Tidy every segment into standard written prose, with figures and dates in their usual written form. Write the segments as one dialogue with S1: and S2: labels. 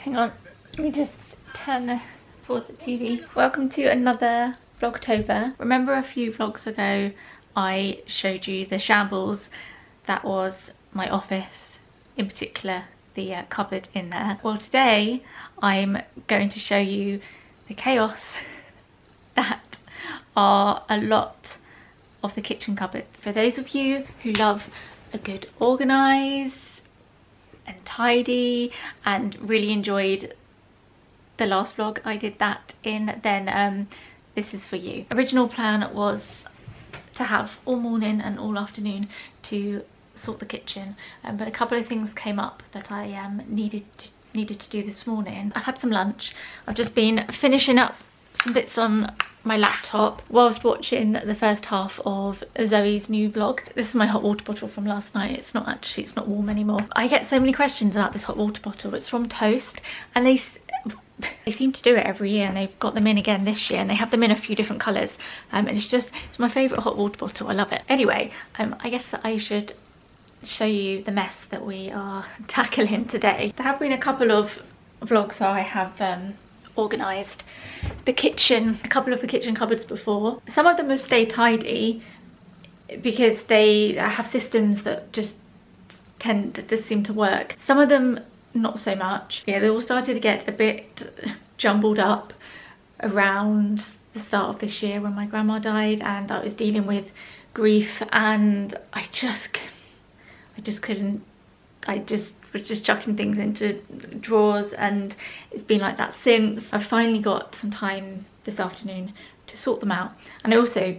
S1: Hang on, let me just pause the TV. Welcome to another Vlogtober. Remember a few vlogs ago I showed you the shambles that was my office, in particular the cupboard in there. Well, today I'm going to show you the chaos that are a lot of the kitchen cupboards. For those of you who love a good organise and tidy and really enjoyed the last vlog I did that in, then this is for you. Original plan was to have all morning and all afternoon to sort the kitchen, but a couple of things came up that I needed to do this morning. I've had some lunch. I've just been finishing up some bits on my laptop whilst watching the first half of Zoe's new vlog. This is my hot water bottle from last night. It's not warm anymore. I get so many questions about this hot water bottle. It's from Toast, and they seem to do it every year, and they've got them in again this year, and they have them in a few different colours, and it's my favourite hot water bottle. I love it. Anyway, I guess that I should show you the mess that we are tackling today. There have been a couple of vlogs where I have organised the kitchen, a couple of the kitchen cupboards before. Some of them have stayed tidy because they have systems that just seem to work. Some of them not so much. Yeah, they all started to get a bit jumbled up around the start of this year when my grandma died, and I was dealing with grief, and I just couldn't. I just was just chucking things into drawers, and it's been like that since. I've finally got some time this afternoon to sort them out, and I also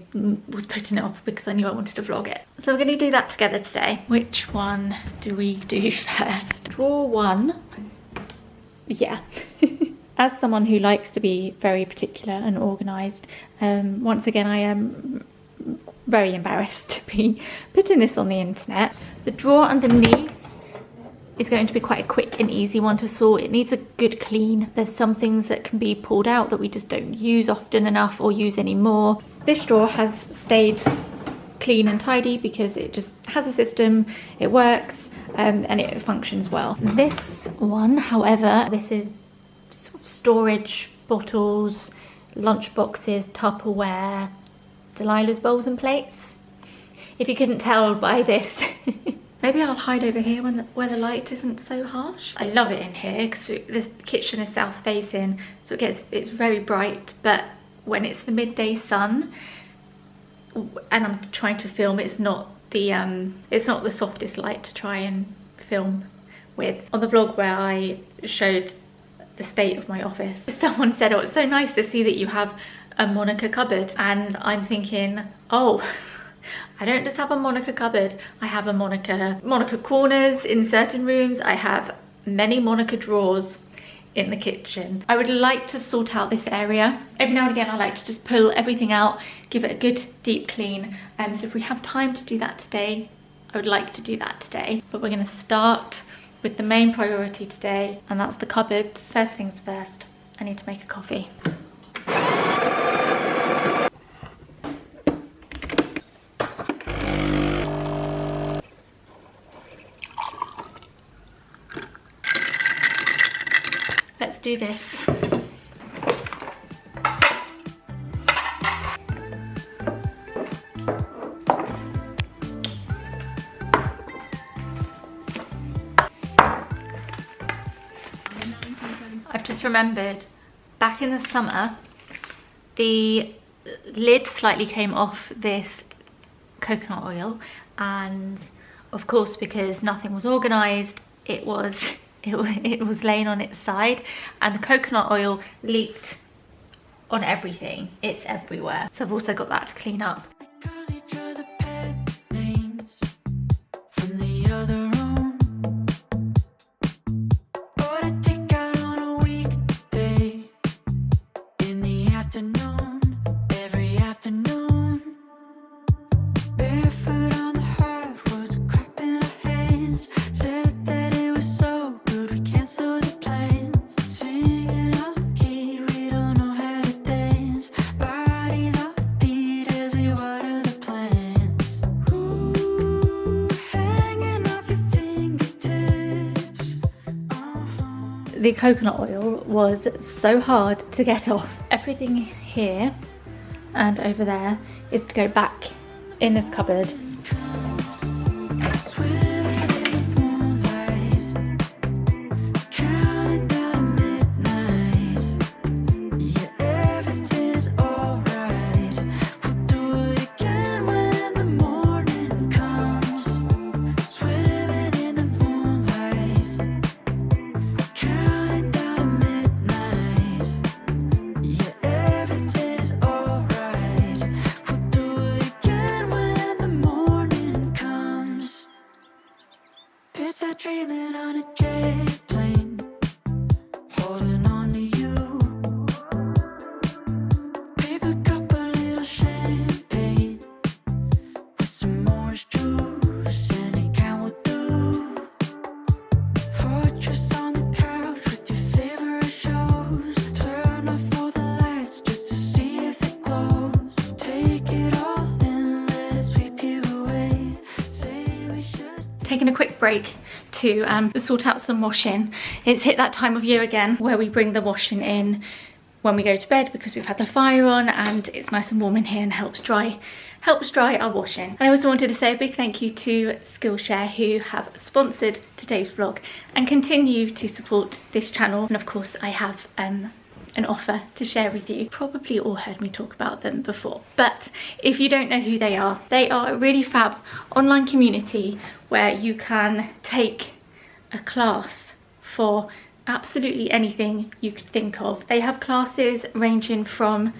S1: was putting it off because I knew I wanted to vlog it. So we're going to do that together today. Which one do we do first? Drawer one. Yeah. As someone who likes to be very particular and organised, once again I am very embarrassed to be putting this on the internet. The drawer underneath is going to be quite a quick and easy one to sort. It needs a good clean. There's some things that can be pulled out that we just don't use often enough or use anymore. This drawer has stayed clean and tidy because it just has a system, it works, and it functions well. This one, however, this is sort of storage bottles, lunch boxes, Tupperware, Delilah's bowls and plates. If you couldn't tell by this. Maybe I'll hide over here where the light isn't so harsh. I love it in here because this kitchen is south facing, so it's very bright, but when it's the midday sun and I'm trying to film, it's not the softest light to try and film with. On the vlog where I showed the state of my office, someone said, "Oh, it's so nice to see that you have a Monica cupboard," and I'm thinking, oh, I don't just have a Monica cupboard, I have a Monica corners in certain rooms. I have many Monica drawers in the kitchen. I would like to sort out this area. Every now and again I like to just pull everything out, give it a good deep clean. So if we have time to do that today, I would like to do that today. But we're going to start with the main priority today, and that's the cupboards. First things first, I need to make a coffee. Let's do this. I've just remembered, back in the summer, the lid slightly came off this coconut oil, and of course, because nothing was organised, it was laying on its side, and the coconut oil leaked on everything. It's everywhere. So I've also got that to clean up.
S2: Bodies upbeat as we water the plants.
S1: the coconut oil was so hard to get off. Everything here and over there is to go back in this cupboard.
S2: Dreaming on a jet plane, holding on to you. Paper cup, a little champagne with some orange juice, any kind will do. Fortress on the couch with your favorite shows. Turn off all the lights just to see if it glows. Take it all in, let's sweep you away. Say we should.
S1: Taking a quick break to sort out some washing. It's hit that time of year again where we bring the washing in when we go to bed because we've had the fire on and it's nice and warm in here and helps dry our washing. And I also wanted to say a big thank you to Skillshare, who have sponsored today's vlog and continue to support this channel. And of course I have an offer to share with you. Probably all heard me talk about them before, but if you don't know who they are a really fab online community where you can take a class for absolutely anything you could think of. They have classes ranging from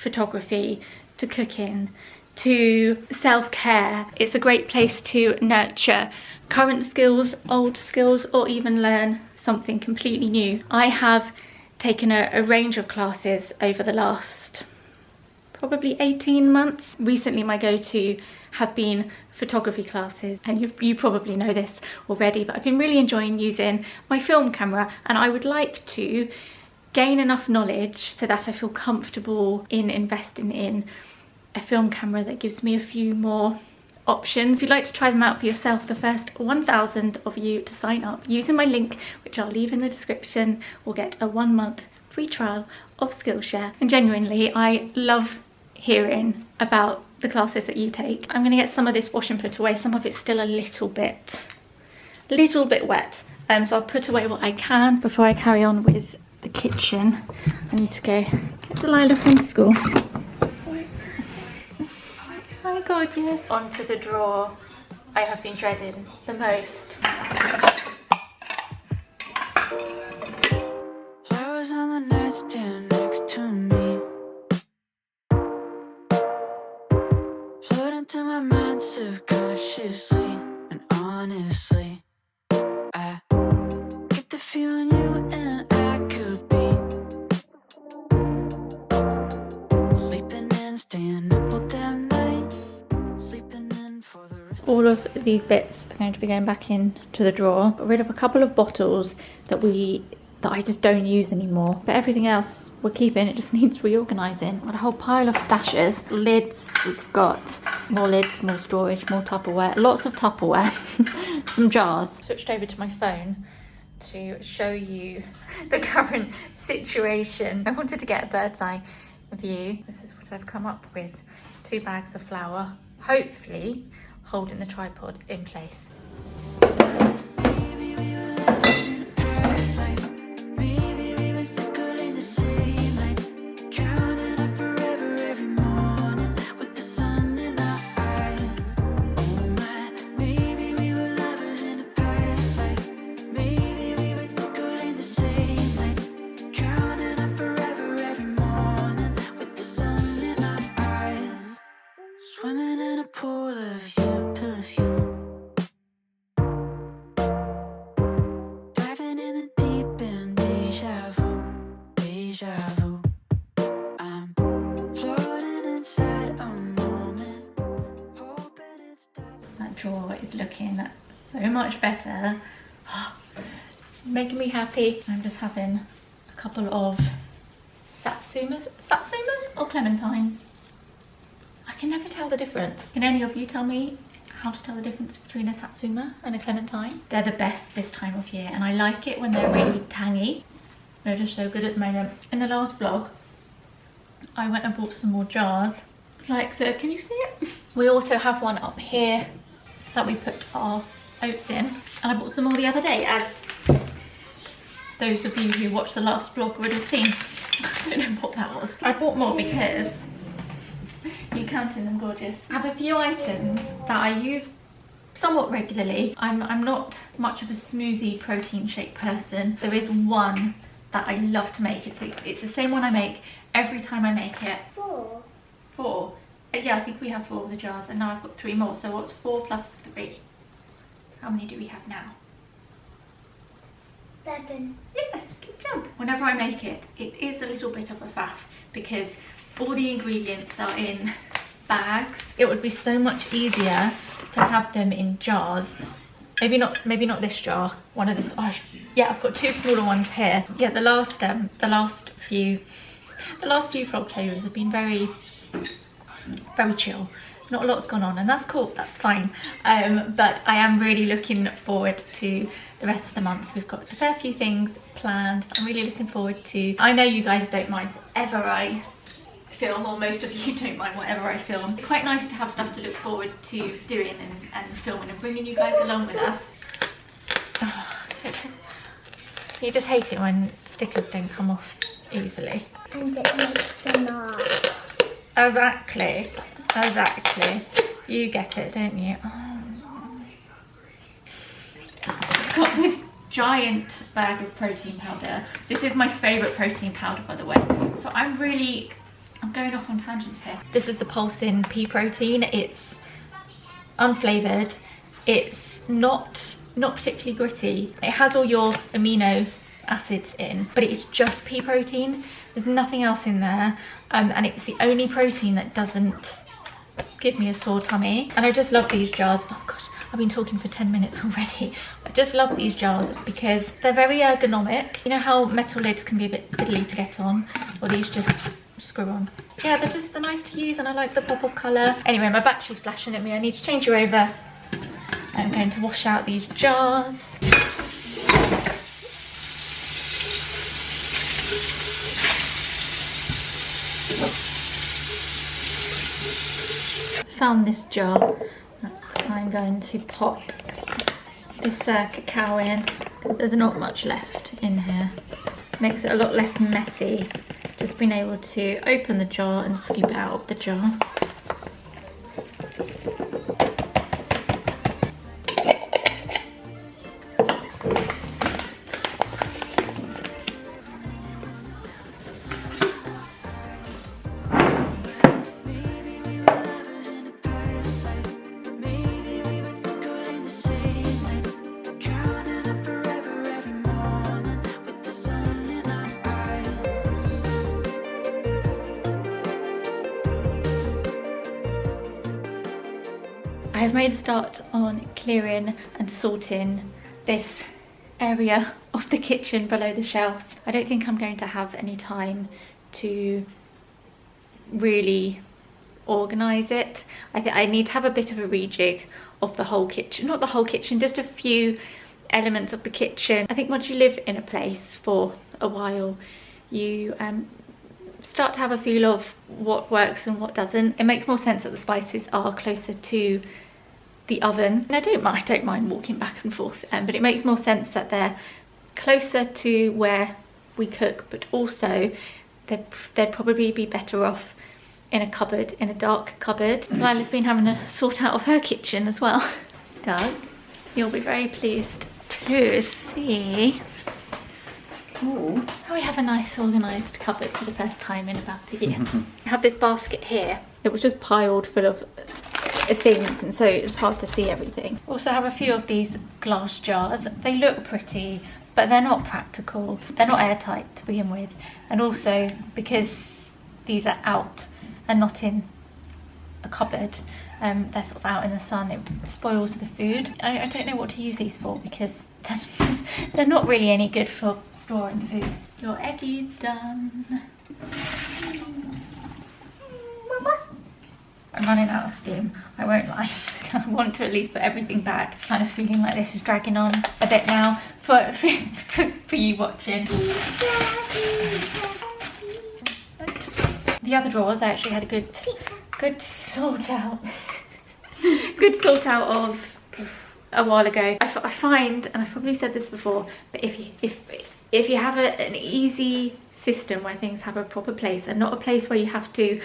S1: photography to cooking to self-care. It's a great place to nurture current skills, old skills, or even learn something completely new. I have taken a range of classes over the last probably 18 months. Recently my go-to have been photography classes, and you probably know this already, but I've been really enjoying using my film camera, and I would like to gain enough knowledge so that I feel comfortable in investing in a film camera that gives me a few more options. If you'd like to try them out for yourself, the first 1,000 of you to sign up using my link, which I'll leave in the description, will get a 1-month free trial of Skillshare. And genuinely, I love hearing about the classes that you take. I'm gonna get some of this wash and put away. Some of it's still a little bit wet. So I'll put away what I can before I carry on with the kitchen. I need to go get Delilah from school. Oh god, yes. Onto the drawer I have been dreading the most.
S2: Flowers on the nightstand next to me, float into my mind subconsciously, and honestly I get the feeling you and I could be sleeping in, staying up all damn night, sleeping in for the rest.
S1: All of these bits are going to be going back into the drawer. Got rid of a couple of bottles that I just don't use anymore, but everything else we're keeping. It just needs reorganising. Got a whole pile of stashes, lids. We've got more lids, more storage, more Tupperware, lots of Tupperware, some jars. Switched over to my phone to show you the current situation. I wanted to get a bird's eye view. This is what I've come up with: 2 bags of flour, hopefully holding the tripod in place.
S2: Swimming in a pool of your perfume, diving in the deep end, deja vu, deja vu. I'm floating inside a moment, hoping it stops.
S1: That drawer is looking so much better. Making me happy. I'm just having a couple of satsumas or clementines. I can never tell the difference. Can any of you tell me how to tell the difference between a satsuma and a clementine. They're the best this time of year, and I like it when they're really tangy. They're just so good at the moment. In the last vlog, I went and bought some more jars. Like the, can you see it? We also have one up here that we put our oats in. And I bought some more the other day, as those of you who watched the last vlog would have seen. I don't know what that was. I bought more because you're counting them, gorgeous. I have a few items that I use somewhat regularly. I'm not much of a smoothie protein shake person. There is one that I love to make. It's the same one I make every time I make it.
S3: 4.
S1: 4. Yeah, I think we have 4 of the jars, and now I've got 3 more. So what's 4 plus 3? How many do we have now?
S3: 7.
S1: Yeah, good job. Whenever I make it, it is a little bit of a faff because all the ingredients are in bags. It would be so much easier to have them in jars. Maybe not this jar. One of this. Oh, yeah, I've got 2 smaller ones here. Yeah, the last few Vlogtobers have been very chill. Not a lot's gone on, and that's cool, that's fine. But I am really looking forward to the rest of the month. We've got a fair few things planned. I'm really looking forward to. I know you guys don't mind whatever I film, or most of you don't mind whatever I film. It's quite nice to have stuff to look forward to doing and filming and bringing you guys along with us. Oh, you just hate it when stickers don't come off easily.
S3: And it makes them off.
S1: Exactly. You get it, don't you? Oh. I've got this giant bag of protein powder. This is my favourite protein powder, by the way. So I'm going off on tangents here. This is the Pulse-In pea protein. It's unflavoured. It's not particularly gritty. It has all your amino acids in, but it's just pea protein. There's nothing else in there, and it's the only protein that doesn't give me a sore tummy. And I just love these jars. Oh gosh, I've been talking for 10 minutes already. I just love these jars because they're very ergonomic. You know how metal lids can be a bit fiddly to get on? Well, these just screw on. Yeah, they're nice to use, and I like the pop of colour. Anyway, my battery's flashing at me. I need to change you over. I'm going to wash out these jars. Found this jar that I'm going to pop this cacao in. There's not much left in here. Makes it a lot less messy. Just being able to open the jar and scoop it out of the jar. I have made a start on clearing and sorting this area of the kitchen below the shelves. I don't think I'm going to have any time to really organise it. I need to have a bit of a rejig of the whole kitchen. Not the whole kitchen, just a few elements of the kitchen. I think once you live in a place for a while, you start to have a feel of what works and what doesn't. It makes more sense that the spices are closer to the oven, and I don't mind walking back and forth, but it makes more sense that they're closer to where we cook, but also they'd probably be better off in a cupboard, in a dark cupboard. Lila's been having a sort out of her kitchen as well. Doug, you'll be very pleased to see. Ooh, we have a nice organised cupboard for the first time in about a year. I have this basket here. It was just piled full of things, and so it's hard to see everything. Also have a few of these glass jars. They look pretty, but they're not practical. They're not airtight to begin with, and also because these are out and not in a cupboard, they're sort of out in the sun, it spoils the food. I don't know what to use these for because they're not really any good for storing food. Your Eggie's done. I'm running out of steam, I won't lie. I want to at least put everything back. Kind of feeling like this is dragging on a bit now for you watching. The other drawers I actually had a good sort out. Good sort out of a while ago. I find, and I've probably said this before, but if you have an easy system where things have a proper place and not a place where you have to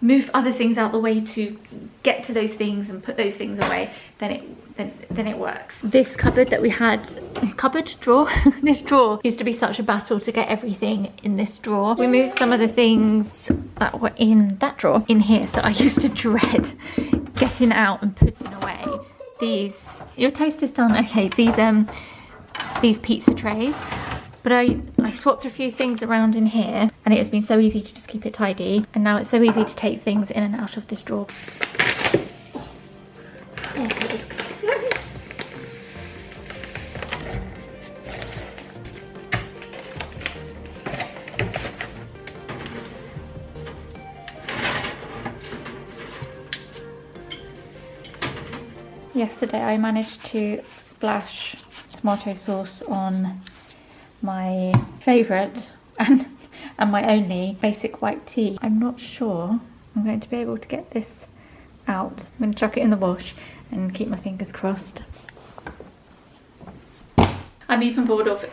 S1: move other things out the way to get to those things and put those things away, then it works. This cupboard that we had, drawer, this drawer used to be such a battle to get everything in this drawer. We moved some of the things that were in that drawer in here, so I used to dread getting out and putting away these. Your toast is done. Okay, these pizza trays. But I swapped a few things around in here, and it has been so easy to just keep it tidy. And now it's so easy to take things in and out of this drawer. Oh, that is close. Yesterday I managed to splash tomato sauce on my favourite and my only basic white tea. I'm not sure I'm going to be able to get this out. I'm going to chuck it in the wash and keep my fingers crossed. I'm even bored of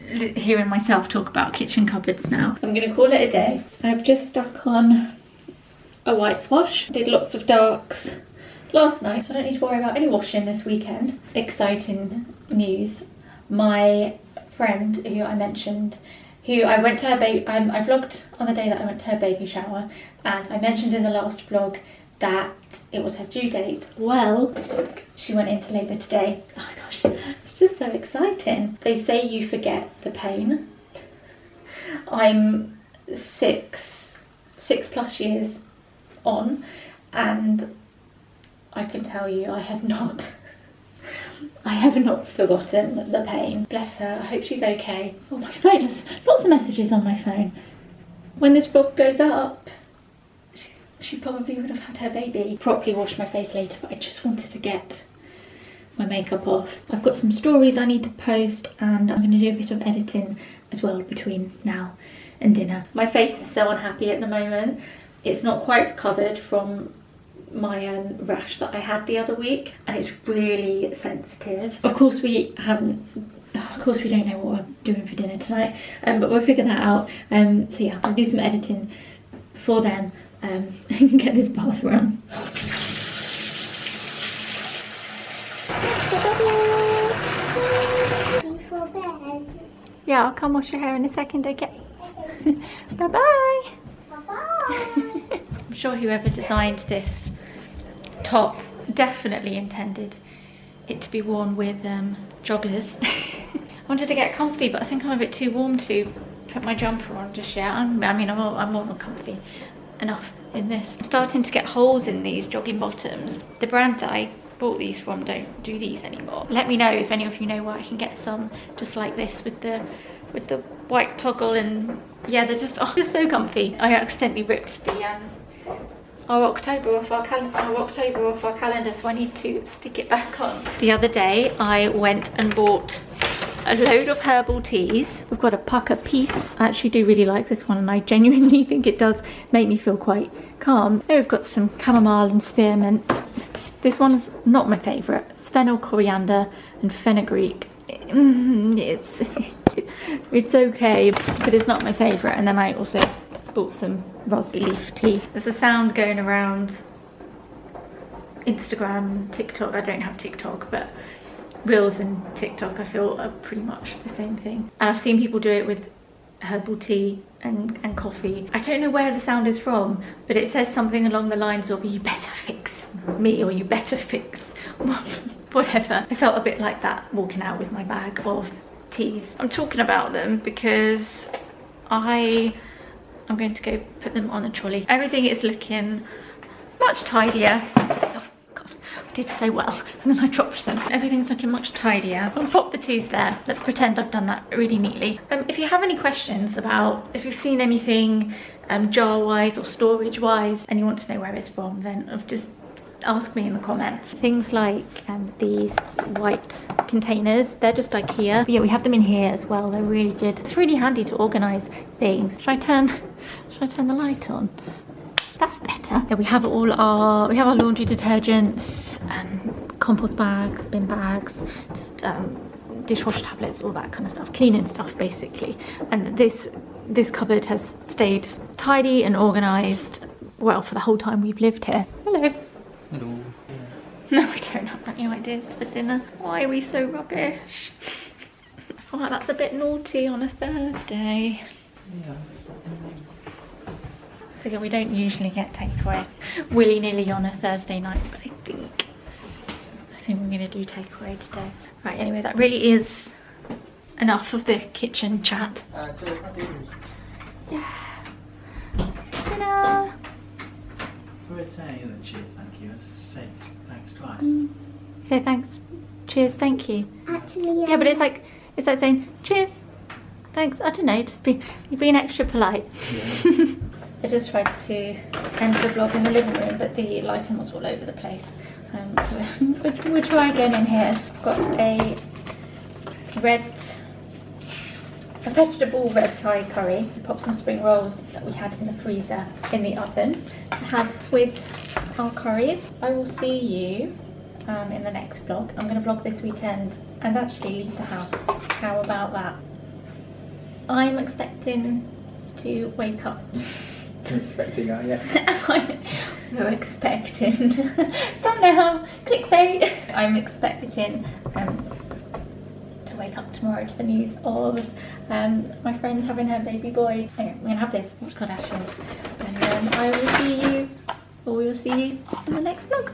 S1: hearing myself talk about kitchen cupboards now. I'm going to call it a day. I've just stuck on a white wash. Did lots of darks last night, so I don't need to worry about any washing this weekend. Exciting news. My friend who I mentioned, who I went to her baby, I vlogged on the day that I went to her baby shower, and I mentioned in the last vlog that it was her due date. Well, she went into labour today. Oh my gosh, it's just so exciting. They say you forget the pain. I'm six plus years on, and I can tell you I have not forgotten the pain. Bless her, I hope she's okay. Oh, my phone has lots of messages on my phone. When this vlog goes up, she probably would have had her baby. Properly wash my face later, but I just wanted to get my makeup off. I've got some stories I need to post, and I'm going to do a bit of editing as well between now and dinner. My face is so unhappy at the moment. It's not quite recovered from my rash that I had the other week, and it's really sensitive. Of course we don't know what we're doing for dinner tonight, but we'll figure that out. So yeah, I'll do some editing for then and get this bath run.
S3: For bed.
S1: Yeah, I'll come wash your hair in a second, okay? Bye bye.
S3: Bye.
S1: I'm sure whoever designed this top definitely intended it to be worn with joggers. I wanted to get comfy, but I think I'm a bit too warm to put my jumper on just yet. I'm more than comfy enough in this. I'm starting to get holes in these jogging bottoms. The brand that I bought these from don't do these anymore. Let me know if any of you know where I can get some just like this with the white toggle, and yeah, they're just so comfy. I accidentally ripped the our October off our calendar, so I need to stick it back on. The other day I went and bought a load of herbal teas. We've got a pucker piece. I actually do really like this one, and I genuinely think it does make me feel quite calm. Then we've got some chamomile and spearmint. This one's not my favourite. It's fennel, coriander and fenugreek. It's okay, but it's not my favourite. And then I also bought some raspberry leaf tea. There's a sound going around Instagram, TikTok. I don't have TikTok, but Reels and TikTok I feel are pretty much the same thing. And I've seen people do it with herbal tea and coffee. I don't know where the sound is from, but it says something along the lines of "you better fix me" or "you better fix whatever." I felt a bit like that walking out with my bag of teas. I'm talking about them because I'm going to go put them on the trolley. Everything is looking much tidier. Oh God, I did so well, and then I dropped them. Everything's looking much tidier. I'll pop the teas there. Let's pretend I've done that really neatly. If you have any questions about if you've seen anything jar-wise or storage-wise and you want to know where it's from, then just ask me in the comments. Things like these white containers, they're just like here. But yeah, we have them in here as well. They're really good. It's really handy to organise things. Should I turn the light on? That's better. Yeah, we have our laundry detergents, compost bags, bin bags, just dishwasher tablets, all that kind of stuff, cleaning stuff basically. And this cupboard has stayed tidy and organised, well, for the whole time we've lived here. Hello.
S4: Hello.
S1: No, I don't have any ideas for dinner. Why are we so rubbish? I feel like that's a bit naughty on a Thursday.
S4: Yeah.
S1: So yeah, we don't usually get takeaway willy-nilly on a Thursday night, but I think we're gonna do takeaway today. Right, anyway, that really is enough of the kitchen chat. Yeah. Dinner.
S4: So we'd say that cheers, thank you. Let's say thanks twice.
S1: Say thanks, cheers, thank you.
S3: Actually,
S1: Yeah, but it's like saying cheers, thanks. I don't know, you're being extra polite.
S4: Yeah.
S1: I just tried to end the vlog in the living room, but the lighting was all over the place. We'll try again in here. I've got a vegetable red Thai curry. We popped some spring rolls that we had in the freezer in the oven to have with our curries. I will see you in the next vlog. I'm going to vlog this weekend and actually leave the house. How about that? I'm expecting to wake up.
S4: You're expecting, are you?
S1: We're expecting. Thumbnail, clickbait. I'm expecting to wake up tomorrow to the news of my friend having her baby boy. Anyway, I'm gonna have this watch Kardashians, and we will see you in the next vlog.